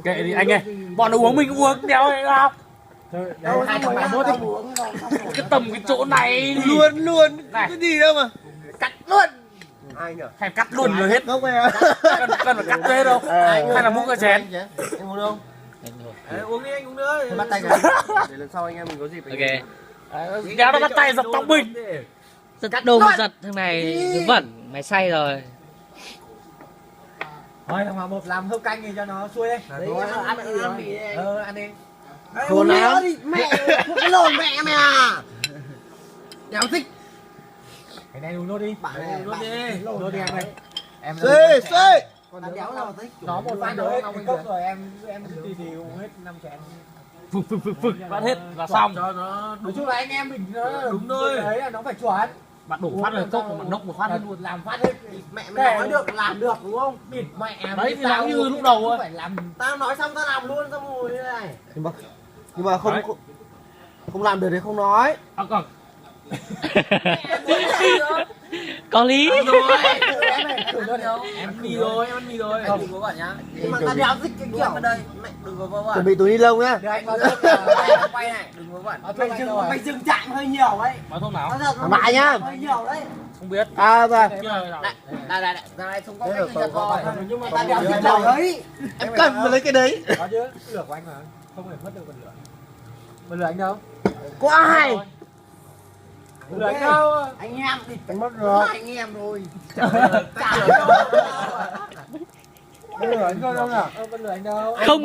Kệ đi anh ơi, bọn nó uống mình cũng uống đéo này nào. Đâu 271 đi. Cái tầm cái chỗ này Luôn này. cái gì đâu mà Cắt luôn. ai nhỉ? Hay cắt luôn rồi hết. Không phải à? Cần phải cắt hết đâu. Hay là múc cái chén. Anh uống không? Đấy, uống đi anh uống nữa. Bắt tay cái. Để lần sau anh em mình có dịp. Ok. Đéo nó bắt tay dập tóc mình. Giật đông giật thằng này nó vẩn, mày say rồi. Thôi thằng Hòa một làm hấp canh đi cho nó xuôi đi. Đấy, ăn mì đi. Ăn đi. Khốn lắm. Mẹ, cái lồn mẹ mày à. Đéo thích. Cái này uống nốt đi. Bạn này uống nốt đi. Nốt đi em ơi. Em Xê. Con đéo nào thích. Nó một phát nữa hết cái cốc rồi em thì uống hết 5 chén. Phực bắt hết là xong. Cho nó Nói chung là anh em mình nó đúng thôi. Đấy là nó phải chuẩn. Bạn đổ phát rồi cốc mà nốc một phát hết luôn. Làm phát hết. mẹ mày nói được làm được đúng không? Bịt mẹ. Đấy thì làm như lúc đầu thôi. Phải làm. Tao nói xong tao làm luôn, tao ngồi như này. Nhưng mà không làm được thì không nói. À còn. Có lý. Em ăn mì rồi, em ăn mì rồi. Không. Đừng có bảo nhá. Nhưng mà tao đéo thích cái kiểu ở đây. Mẹ đừng có vớ vẩn. Chuẩn bị túi ni lông nhá. Đưa anh vào thuốc. Quay này, đừng vớ vẩn. Mày dừng chạm hơi nhiều đấy. Nói thuốc nào? Lại nhá. Hơi nhiều đấy. Không biết. À vâng. Đây, không có cái gì thật thôi. Nhưng mà tao đéo thích đầu đấy. Em cần phải lấy cái đấy. Có chứ, lửa của anh mà. Không thể mất được bật lửa. Bật lửa anh đâu? Có ai? Bật lửa anh đâu? Anh em thì phải mất rồi. Anh em rồi. Bật lửa anh đâu nào? Bật lửa anh đâu? Không